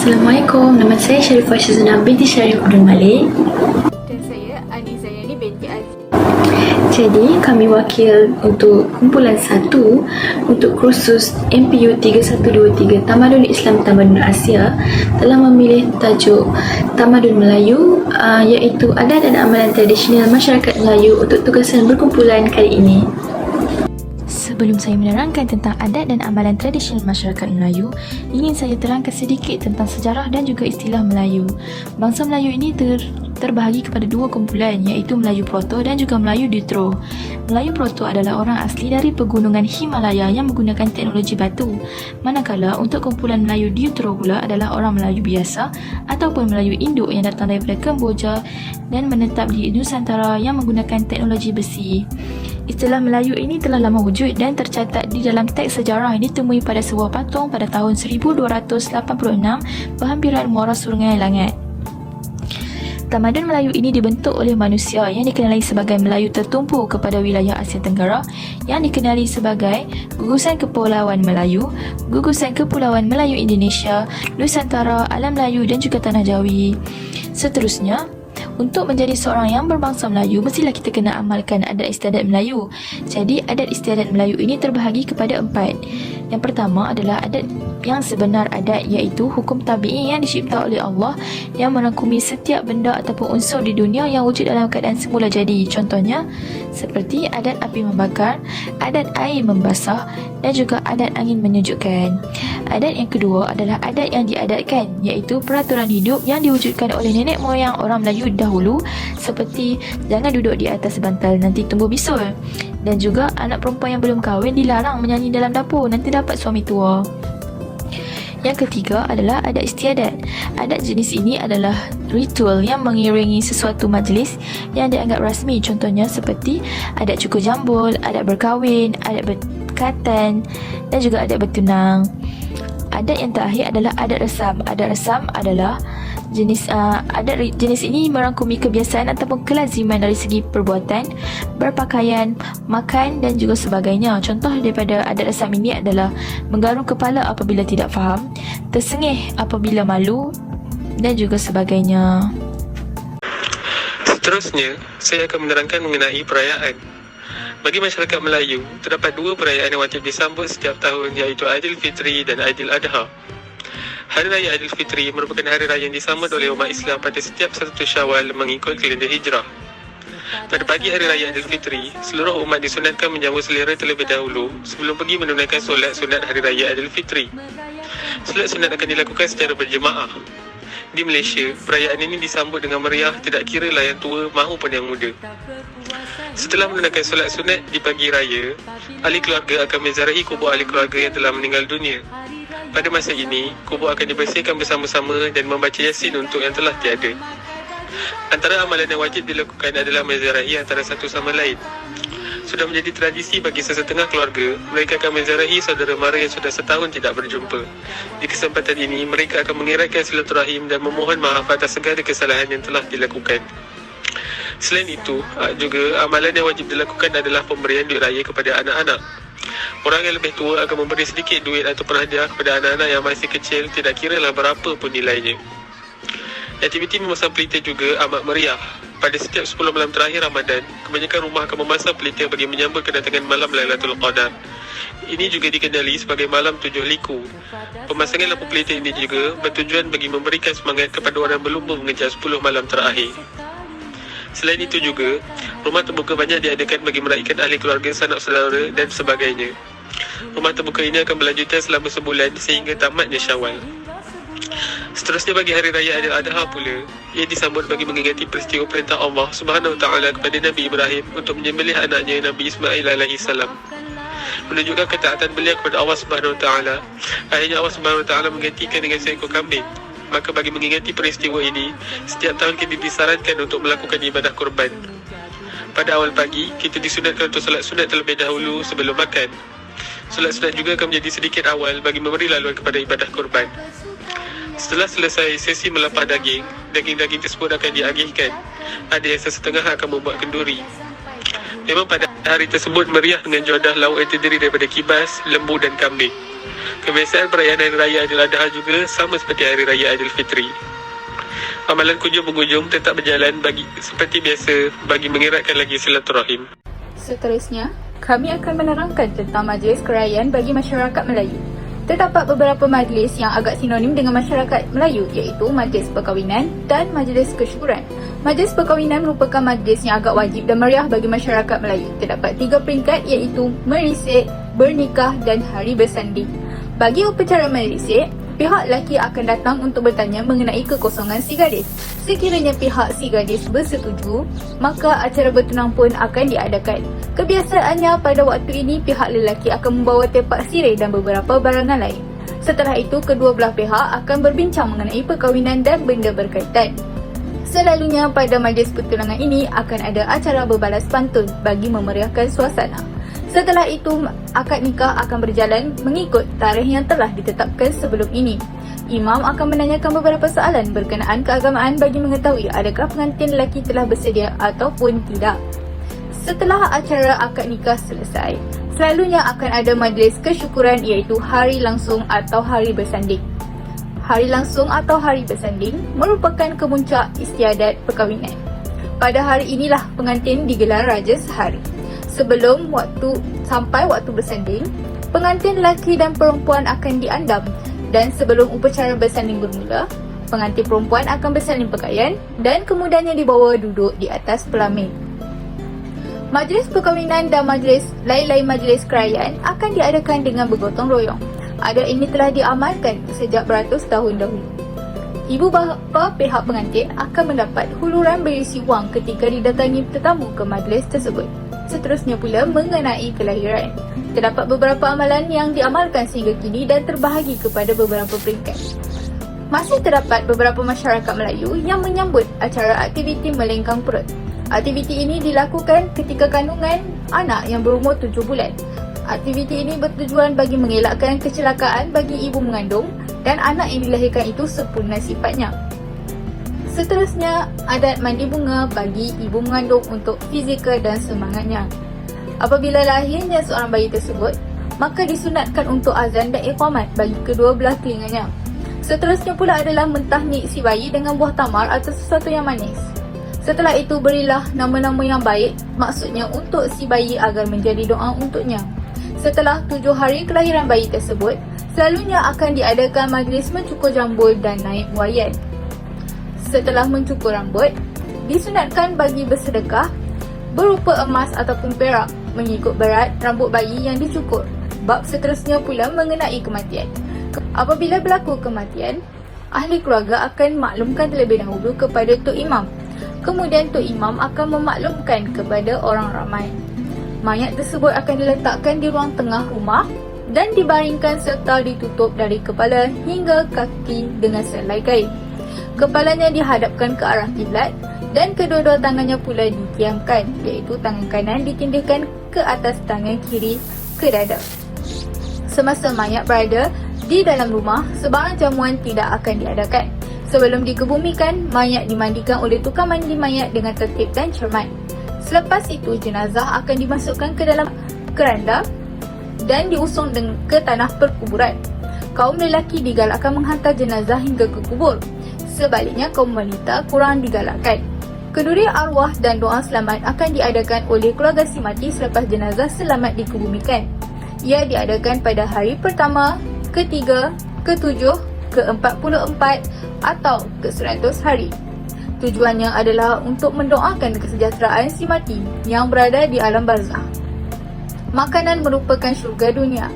Assalamualaikum, nama saya Sharifah Syazana binti Syarif Abdul Malik. Dan saya Ani Zayani binti Aziz. Jadi, kami wakil untuk kumpulan 1 untuk kursus MPU 3123 Tamadun Islam Tamadun Asia telah memilih tajuk Tamadun Melayu iaitu adat dan amalan tradisional masyarakat Melayu untuk tugasan berkumpulan kali ini. Sebelum saya menerangkan tentang adat dan amalan tradisional masyarakat Melayu, ingin saya terangkan sedikit tentang sejarah dan juga istilah Melayu. Bangsa Melayu ini terbahagi kepada dua kumpulan, iaitu Melayu Proto dan juga Melayu Deutero. Melayu Proto adalah orang asli dari pegunungan Himalaya yang menggunakan teknologi batu, manakala untuk kumpulan Melayu Deutero pula adalah orang Melayu biasa ataupun Melayu Induk yang datang daripada Kemboja dan menetap di Nusantara yang menggunakan teknologi besi. Istilah Melayu ini telah lama wujud dan tercatat di dalam teks sejarah yang ditemui pada sebuah patung pada tahun 1286 berhampiran muara Sungai Langat. Tamadun Melayu ini dibentuk oleh manusia yang dikenali sebagai Melayu tertumpu kepada wilayah Asia Tenggara yang dikenali sebagai Gugusan Kepulauan Melayu, Gugusan Kepulauan Melayu Indonesia, Nusantara, Alam Melayu dan juga Tanah Jawi. Seterusnya, untuk menjadi seorang yang berbangsa Melayu, mestilah kita kena amalkan adat istiadat Melayu. Jadi, adat istiadat Melayu ini terbahagi kepada 4. Yang pertama adalah adat yang sebenar adat, iaitu hukum tabi'i yang dicipta oleh Allah yang merangkumi setiap benda ataupun unsur di dunia yang wujud dalam keadaan semula jadi. Contohnya, seperti adat api membakar, adat air membasah dan juga adat angin menyejukkan. Adat yang kedua adalah adat yang diadatkan, iaitu peraturan hidup yang diwujudkan oleh nenek moyang orang Melayu dahulu, seperti jangan duduk di atas bantal nanti tumbuh bisul, dan juga anak perempuan yang belum kahwin dilarang menyanyi dalam dapur nanti dapat suami tua. Yang ketiga adalah adat istiadat. Adat jenis ini adalah ritual yang mengiringi sesuatu majlis yang dianggap rasmi. Contohnya seperti adat cukur jambul, adat berkahwin, adat berkatan dan juga adat bertunang. Adat yang terakhir adalah adat resam. Adat resam adalah adat jenis ini merangkumi kebiasaan ataupun kelaziman dari segi perbuatan, berpakaian, makan dan juga sebagainya. Contoh daripada adat resam ini adalah menggarung kepala apabila tidak faham, tersengih apabila malu dan juga sebagainya. Seterusnya, saya akan menerangkan mengenai perayaan. Bagi masyarakat Melayu, terdapat 2 perayaan yang wajib disambut setiap tahun, iaitu Aidilfitri dan Aidiladha. Hari Raya Aidilfitri merupakan hari raya yang disambut oleh umat Islam pada setiap 1 Syawal mengikut kalender Hijrah. Pada pagi hari Raya Aidilfitri, seluruh umat disunatkan menjamu selera terlebih dahulu sebelum pergi menunaikan solat sunat Hari Raya Aidilfitri. Solat sunat akan dilakukan secara berjemaah. Di Malaysia, perayaan ini disambut dengan meriah tidak kira lah yang tua maupun yang muda. Setelah menunaikan solat sunat di pagi raya, ahli keluarga akan menziarahi kubur ahli keluarga yang telah meninggal dunia. Pada masa ini, kubur akan dibersihkan bersama-sama dan membaca Yasin untuk yang telah tiada. Antara amalan yang wajib dilakukan adalah menziarahi antara satu sama lain. Sudah menjadi tradisi bagi sesetengah keluarga, mereka akan menziarahi saudara mara yang sudah setahun tidak berjumpa. Di kesempatan ini, mereka akan mengeratkan silaturahim dan memohon maaf atas segala kesalahan yang telah dilakukan. Selain itu, juga amalan yang wajib dilakukan adalah pemberian duit raya kepada anak-anak. Orang yang lebih tua akan memberi sedikit duit ataupun hadiah kepada anak-anak yang masih kecil, tidak kira lah berapa pun nilainya. Aktiviti memasang pelita juga amat meriah. Pada setiap 10 malam terakhir Ramadan, kebanyakan rumah akan memasang pelita bagi menyambut kedatangan malam Lailatul Qadar. Ini juga dikenali sebagai malam 7 liku. Pemasangan lampu pelita ini juga bertujuan bagi memberikan semangat kepada orang berlumba mengejar 10 malam terakhir. Selain itu juga, rumah terbuka banyak diadakan bagi meraihkan ahli keluarga, sanak saudara dan sebagainya. Rumah terbuka ini akan berlanjutan selama sebulan sehingga tamatnya Syawal. Seterusnya bagi Hari Raya Aidiladha pula, ia disambut bagi mengingati peristiwa perintah Allah Subhanahu Wa Taala kepada Nabi Ibrahim untuk menyembelih anaknya Nabi Ismail alaihi salam. Menunjukkan ketaatan beliau kepada Allah Subhanahu Wa Taala, akhirnya Allah Subhanahu Wa Taala menggantikan dengan seekor kambing. Maka bagi mengingati peristiwa ini, setiap tahun kita disarankan untuk melakukan ibadah kurban. Pada awal pagi, kita disunatkan untuk solat sunat terlebih dahulu sebelum makan. Solat sunat juga akan menjadi sedikit awal bagi memberi laluan kepada ibadah kurban. Setelah selesai sesi melapah daging, daging-daging tersebut akan diagihkan. Ada yang sesetengah akan membuat kenduri. Memang pada hari tersebut meriah dengan jadah lauk yang terdiri daripada kibas, lembu dan kambing. Kebiasaan perayaan Hari Raya Aidiladha juga sama seperti Hari Raya Aidilfitri. Amalan kunjung-mengunjung tetap berjalan seperti biasa bagi mengeratkan lagi silaturahim. Seterusnya, kami akan menerangkan tentang majlis kerayaan bagi masyarakat Melayu. Terdapat beberapa majlis yang agak sinonim dengan masyarakat Melayu, iaitu majlis perkahwinan dan majlis kesyukuran. Majlis perkahwinan merupakan majlis yang agak wajib dan meriah bagi masyarakat Melayu. Terdapat 3 peringkat, iaitu merisik, bernikah dan hari bersanding. Bagi upacara merisik, pihak lelaki akan datang untuk bertanya mengenai kekosongan si gadis. Sekiranya pihak si gadis bersetuju, maka acara bertunang pun akan diadakan. Kebiasaannya pada waktu ini pihak lelaki akan membawa tepak sirih dan beberapa barangan lain. Setelah itu, kedua belah pihak akan berbincang mengenai perkahwinan dan benda berkaitan. Selalunya pada majlis pertunangan ini akan ada acara berbalas pantun bagi memeriahkan suasana. Setelah itu, akad nikah akan berjalan mengikut tarikh yang telah ditetapkan sebelum ini. Imam akan menanyakan beberapa soalan berkenaan keagamaan bagi mengetahui adakah pengantin lelaki telah bersedia ataupun tidak. Setelah acara akad nikah selesai, selalunya akan ada majlis kesyukuran, iaitu hari langsung atau hari bersanding. Hari langsung atau hari bersanding merupakan kemuncak istiadat perkahwinan. Pada hari inilah pengantin digelar raja sehari. Sebelum sampai waktu bersanding, pengantin lelaki dan perempuan akan diandam, dan sebelum upacara bersanding bermula, pengantin perempuan akan bersalin pakaian dan kemudiannya dibawa duduk di atas pelamin. Majlis perkahwinan dan lain-lain majlis kerajaan akan diadakan dengan bergotong royong. Adat ini telah diamalkan sejak beratus tahun dahulu. Ibu bapa pihak pengantin akan mendapat huluran berisi wang ketika didatangi tetamu ke majlis tersebut. Seterusnya pula mengenai kelahiran. Terdapat beberapa amalan yang diamalkan sehingga kini dan terbahagi kepada beberapa peringkat. Masih terdapat beberapa masyarakat Melayu yang menyambut acara aktiviti melengkang perut. Aktiviti ini dilakukan ketika kandungan anak yang berumur 7 bulan. Aktiviti ini bertujuan bagi mengelakkan kecelakaan bagi ibu mengandung dan anak yang dilahirkan itu sempurna sifatnya. Seterusnya, adat mandi bunga bagi ibu mengandung untuk fizikal dan semangatnya. Apabila lahirnya seorang bayi tersebut, maka disunatkan untuk azan dan iqamat bagi kedua belah telinganya. Seterusnya pula adalah mentahnik si bayi dengan buah tamar atau sesuatu yang manis. Setelah itu, berilah nama-nama yang baik, maksudnya untuk si bayi agar menjadi doa untuknya. Setelah 7 hari kelahiran bayi tersebut, selalunya akan diadakan majlis mencukur jambul dan naik buayan. Setelah mencukur rambut, disunatkan bagi bersedekah berupa emas ataupun perak mengikut berat rambut bayi yang dicukur. Bab seterusnya pula mengenai kematian. Apabila berlaku kematian, ahli keluarga akan maklumkan terlebih dahulu kepada Tok Imam. Kemudian Tok Imam akan memaklumkan kepada orang ramai. Mayat tersebut akan diletakkan di ruang tengah rumah dan dibaringkan serta ditutup dari kepala hingga kaki dengan selai kain. Kepalanya dihadapkan ke arah kiblat dan kedua-dua tangannya pula dikiamkan, iaitu tangan kanan ditindihkan ke atas tangan kiri ke dada. Semasa mayat berada di dalam rumah, sebarang jamuan tidak akan diadakan. Sebelum dikebumikan, mayat dimandikan oleh tukang mandi mayat dengan tertib dan cermat. Selepas itu, jenazah akan dimasukkan ke dalam keranda dan diusung ke tanah perkuburan. Kaum lelaki digalakkan menghantar jenazah hingga ke kubur. Sebaliknya, kaum wanita kurang digalakkan. Keduri arwah dan doa selamat akan diadakan oleh keluarga si mati selepas jenazah selamat dikebumikan. Ia diadakan pada hari pertama, ketiga, ketujuh, ke-44 atau ke-100 hari. Tujuannya adalah untuk mendoakan kesejahteraan si mati yang berada di alam barzah. Makanan merupakan syurga dunia.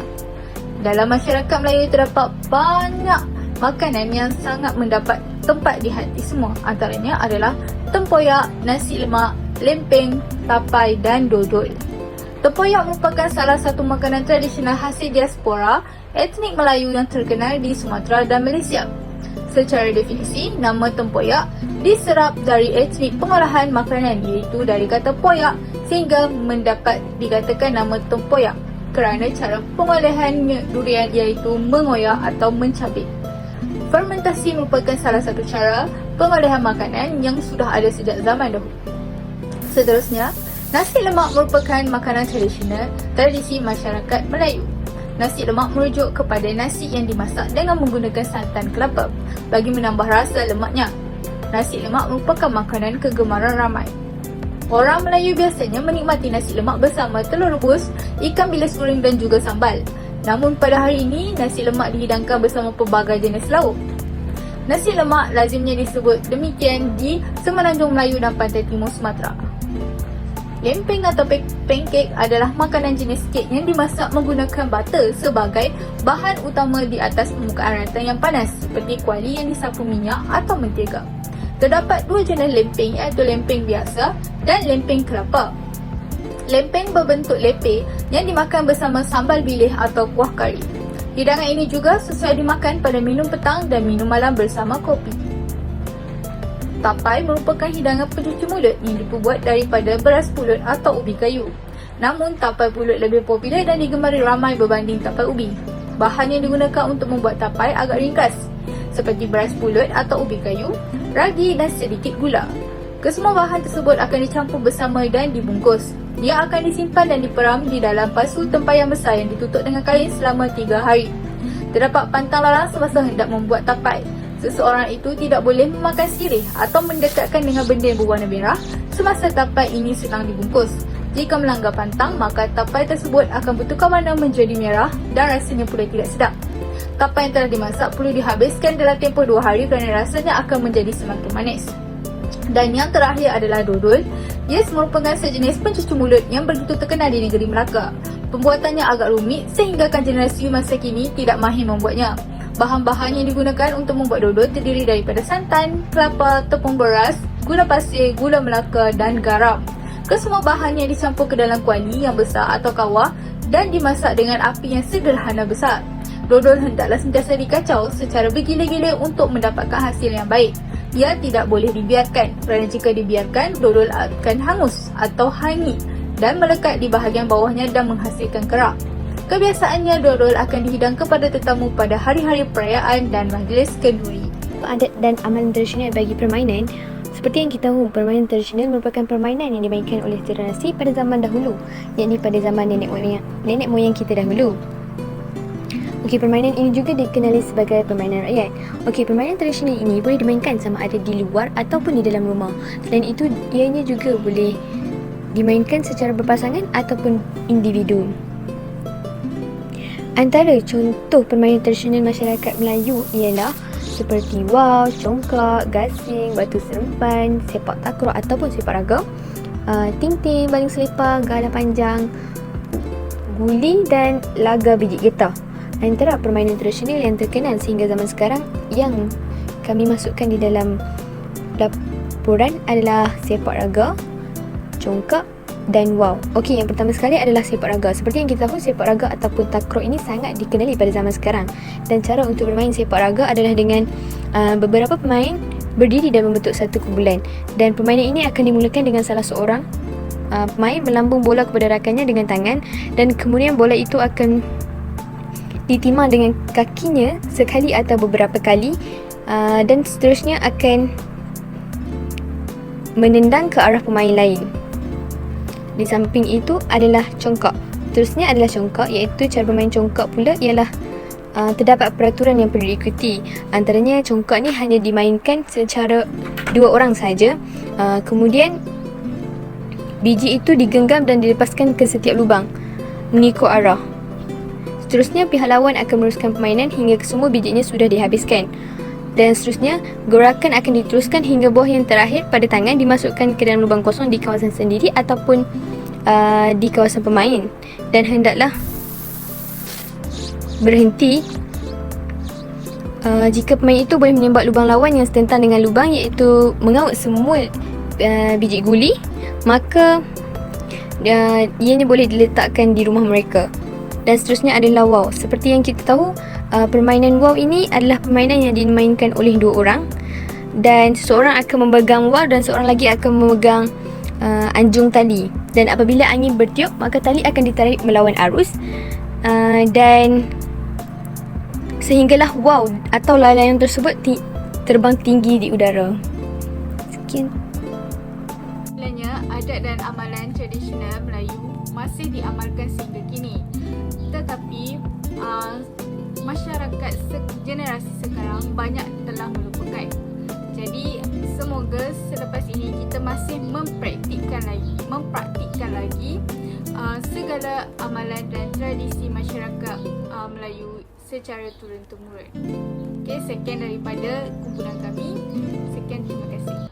Dalam masyarakat Melayu terdapat banyak makanan yang sangat mendapat tempat di hati semua. Antaranya adalah tempoyak, nasi lemak, lempeng, tapai dan dodol. Tempoyak merupakan salah satu makanan tradisional hasil diaspora etnik Melayu yang terkenal di Sumatera dan Malaysia. Secara definisi, nama tempoyak diserap dari etnik pengolahan makanan, iaitu dari kata poyak, sehingga mendapat dikatakan nama tempoyak kerana cara pengolahan durian iaitu mengoyak atau mencabik. Fermentasi merupakan salah satu cara pengolahan makanan yang sudah ada sejak zaman dahulu. Seterusnya, nasi lemak merupakan makanan tradisi masyarakat Melayu. Nasi lemak merujuk kepada nasi yang dimasak dengan menggunakan santan kelapa bagi menambah rasa lemaknya. Nasi lemak merupakan makanan kegemaran ramai. Orang Melayu biasanya menikmati nasi lemak bersama telur rebus, ikan bilis goreng dan juga sambal. Namun pada hari ini, nasi lemak dihidangkan bersama pelbagai jenis lauk. Nasi lemak lazimnya disebut demikian di Semenanjung Melayu dan Pantai Timur Sumatera. Lempeng atau pancake adalah makanan jenis kek yang dimasak menggunakan butter sebagai bahan utama di atas permukaan rata yang panas seperti kuali yang disapu minyak atau mentega. Terdapat dua jenis lempeng iaitu lempeng biasa dan lempeng kelapa. Lempeng berbentuk lepe yang dimakan bersama sambal bilih atau kuah kari. Hidangan ini juga sesuai dimakan pada minum petang dan minum malam bersama kopi. Tapai merupakan hidangan pencuci mulut yang diperbuat daripada beras pulut atau ubi kayu. Namun, tapai pulut lebih popular dan digemari ramai berbanding tapai ubi. Bahan yang digunakan untuk membuat tapai agak ringkas, seperti beras pulut atau ubi kayu, ragi dan sedikit gula. Kesemua bahan tersebut akan dicampur bersama dan dibungkus. Dia akan disimpan dan diperam di dalam pasu tempayan besar yang ditutup dengan kain selama 3 hari. Terdapat pantang larang semasa hendak membuat tapai. Seseorang itu tidak boleh memakan sirih atau mendekatkan dengan benda yang berwarna merah semasa tapai ini sedang dibungkus. Jika melanggar pantang, maka tapai tersebut akan bertukar warna menjadi merah dan rasanya pula tidak sedap. Tapai yang telah dimasak perlu dihabiskan dalam tempoh 2 hari kerana rasanya akan menjadi semakin manis. Dan yang terakhir adalah dodol. Ia merupakan sejenis pencuci mulut yang begitu terkenal di negeri Melaka. Pembuatannya agak rumit sehinggakan generasi masa kini tidak mahir membuatnya. Bahan-bahan yang digunakan untuk membuat dodol terdiri daripada santan, kelapa, tepung beras, gula pasir, gula Melaka dan garam. Kesemua bahan yang dicampur ke dalam kuali yang besar atau kawah dan dimasak dengan api yang sederhana besar. Dodol hendaklah sentiasa dikacau secara bergila-gila untuk mendapatkan hasil yang baik. Ia tidak boleh dibiarkan kerana jika dibiarkan, dodol akan hangus atau hangit dan melekat di bahagian bawahnya dan menghasilkan kerak. Kebiasaannya, dodol akan dihidang kepada tetamu pada hari-hari perayaan dan majlis kenduri. Adat dan amalan tradisional bagi permainan. Seperti yang kita tahu, permainan tradisional merupakan permainan yang dimainkan oleh generasi pada zaman dahulu, yakni pada zaman nenek moyang kita dahulu. Okey, permainan ini juga dikenali sebagai permainan rakyat. Okey, permainan tradisional ini boleh dimainkan sama ada di luar ataupun di dalam rumah. Selain itu, ianya juga boleh dimainkan secara berpasangan ataupun individu. Antara contoh permainan tradisional masyarakat Melayu ialah seperti waw, congkak, gasing, batu serempan, sepak takraw ataupun sepak raga, ting-ting, baling selipar, galah panjang, guli dan laga biji getah. Antara permainan tradisional yang terkenal sehingga zaman sekarang yang kami masukkan di dalam laporan adalah sepak raga, congkak dan waw. Okey, yang pertama sekali adalah sepak raga. Seperti yang kita tahu, sepak raga ataupun takraw ini sangat dikenali pada zaman sekarang. Dan cara untuk bermain sepak raga adalah dengan beberapa pemain berdiri dan membentuk satu kumpulan. Dan permainan ini akan dimulakan dengan salah seorang pemain melambung bola kepada rakannya dengan tangan dan kemudian bola itu akan ditimang dengan kakinya sekali atau beberapa kali dan seterusnya akan menendang ke arah pemain lain. Di samping itu adalah congkak. Terusnya adalah congkak, iaitu cara bermain congkak pula ialah terdapat peraturan yang perlu diikuti. Antaranya congkak ni hanya dimainkan secara 2 orang saja. Kemudian biji itu digenggam dan dilepaskan ke setiap lubang mengikut arah. Seterusnya, pihak lawan akan meneruskan permainan hingga kesemua bijinya sudah dihabiskan. Dan seterusnya, gerakan akan diteruskan hingga buah yang terakhir pada tangan dimasukkan ke dalam lubang kosong di kawasan sendiri ataupun di kawasan pemain. Dan hendaklah berhenti jika pemain itu boleh menembak lubang lawan yang setentan dengan lubang, iaitu mengaut semua biji guli, maka ianya boleh diletakkan di rumah mereka. Dan seterusnya adalah waw. Seperti yang kita tahu, permainan waw ini adalah permainan yang dimainkan oleh 2 orang. Dan seseorang akan memegang waw dan seorang lagi akan memegang anjung tali. Dan apabila angin bertiup, maka tali akan ditarik melawan arus. Dan sehinggalah waw atau layang tersebut terbang tinggi di udara. Sekian. Sebenarnya, adat dan amalan tradisional Melayu masih diamalkan sehingga kini. Tetapi generasi sekarang banyak telah melupakan. Jadi semoga selepas ini kita masih mempraktikkan lagi segala amalan dan tradisi masyarakat Melayu secara turun-temurun. Okey, sekian daripada kumpulan kami. Sekian, terima kasih.